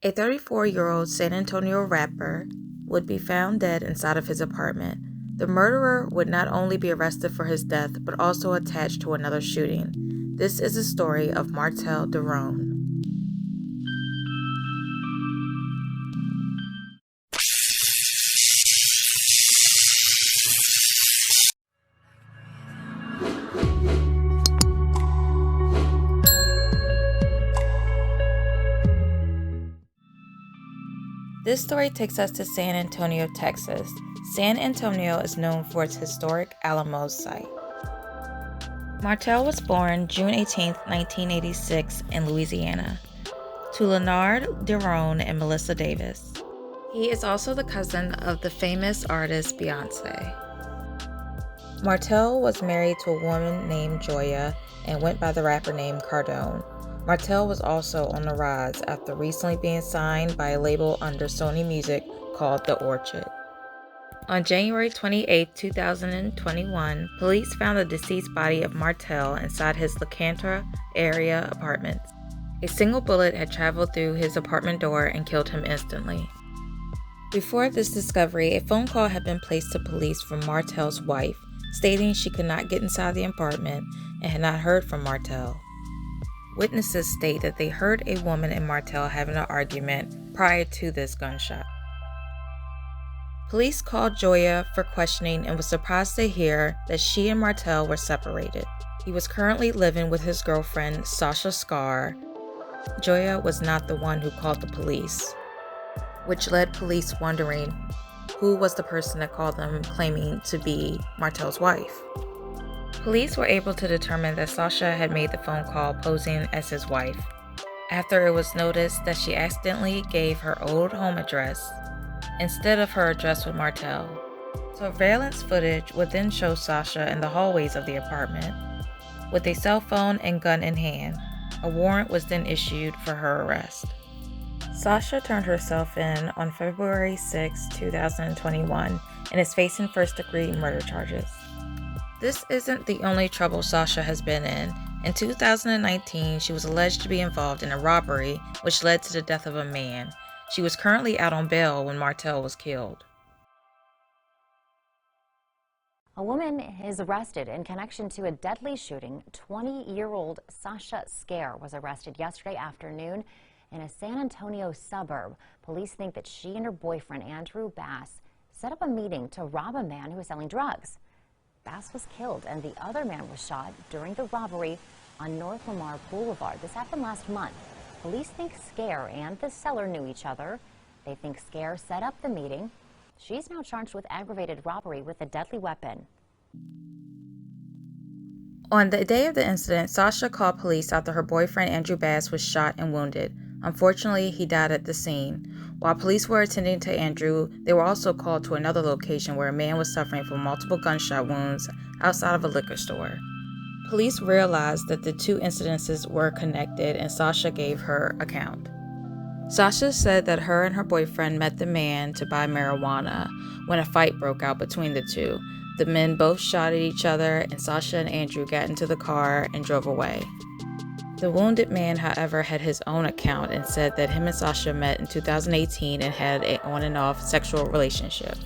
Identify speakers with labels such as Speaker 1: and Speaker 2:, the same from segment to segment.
Speaker 1: A 34-year-old San Antonio rapper would be found dead inside of his apartment. The murderer would not only be arrested for his death, but also attached to another shooting. This is the story of Martel Derone. This story takes us to San Antonio, Texas. San Antonio is known for its historic Alamos site. Martel was born June 18, 1986 in Louisiana, to Leonard Derone and Melissa Davis. He is also the cousin of the famous artist Beyonce. Martel was married to a woman named Joya and went by the rapper name Cardone. Martel was also on the rise after recently being signed by a label under Sony Music called The Orchard. On January 28, 2021, police found the deceased body of Martel inside his La Cantra area apartments. A single bullet had traveled through his apartment door and killed him instantly. Before this discovery, a phone call had been placed to police from Martel's wife, stating she could not get inside the apartment and had not heard from Martel. Witnesses state that they heard a woman and Martel having an argument prior to this gunshot. Police called Joya for questioning and was surprised to hear that she and Martel were separated. He was currently living with his girlfriend, Sasha. Joya was not the one who called the police, which led police wondering who was the person that called them claiming to be Martel's wife. Police were able to determine that Sasha had made the phone call posing as his wife, after it was noticed that she accidentally gave her old home address instead of her address with Martel. Surveillance footage would then show Sasha in the hallways of the apartment with a cell phone and gun in hand. A warrant was then issued for her arrest. Sasha turned herself in on February 6, 2021 and is facing first-degree murder charges. This isn't the only trouble Sasha has been in. In 2019, she was alleged to be involved in a robbery which led to the death of a man. She was currently out on bail when Martel was killed.
Speaker 2: A woman is arrested in connection to a deadly shooting. 20-year-old Sasha Scare was arrested yesterday afternoon in a San Antonio suburb. Police think that she and her boyfriend, Andrew Bass, set up a meeting to rob a man who was selling drugs. Bass was killed and the other man was shot during the robbery on North Lamar Boulevard. This happened last month. Police think Scare and the seller knew each other. They think Scare set up the meeting. She's now charged with aggravated robbery with a deadly weapon.
Speaker 1: On the day of the incident, Sasha called police after her boyfriend Andrew Bass was shot and wounded. Unfortunately, he died at the scene. While police were attending to Andrew, they were also called to another location where a man was suffering from multiple gunshot wounds outside of a liquor store. Police realized that the two incidences were connected and Sasha gave her account. Sasha said that her and her boyfriend met the man to buy marijuana when a fight broke out between the two. The men both shot at each other and Sasha and Andrew got into the car and drove away. The wounded man, however, had his own account and said that him and Sasha met in 2018 and had an on and off sexual relationship.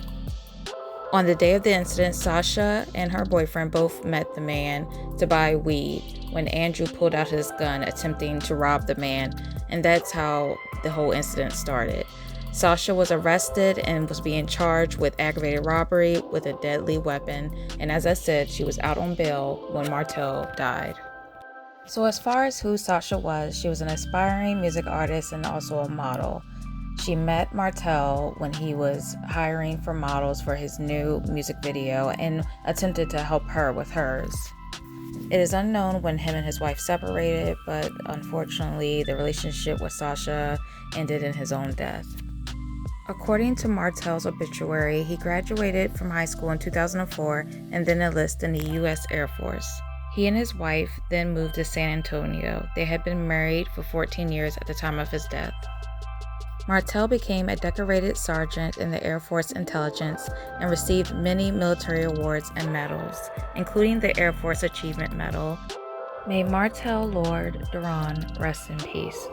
Speaker 1: On the day of the incident, Sasha and her boyfriend both met the man to buy weed when Andrew pulled out his gun attempting to rob the man, and that's how the whole incident started. Sasha was arrested and was being charged with aggravated robbery with a deadly weapon, and as I said, she was out on bail when Martel died. So as far as who Sasha was, she was an aspiring music artist and also a model. She met Martel when he was hiring for models for his new music video and attempted to help her with hers. It is unknown when him and his wife separated, but unfortunately the relationship with Sasha ended in his own death. According to Martel's obituary, he graduated from high school in 2004 and then enlisted in the U.S. Air Force. He and his wife then moved to San Antonio. They had been married for 14 years at the time of his death. Martel became a decorated sergeant in the Air Force Intelligence and received many military awards and medals, including the Air Force Achievement Medal. May Martel Lord Derone rest in peace.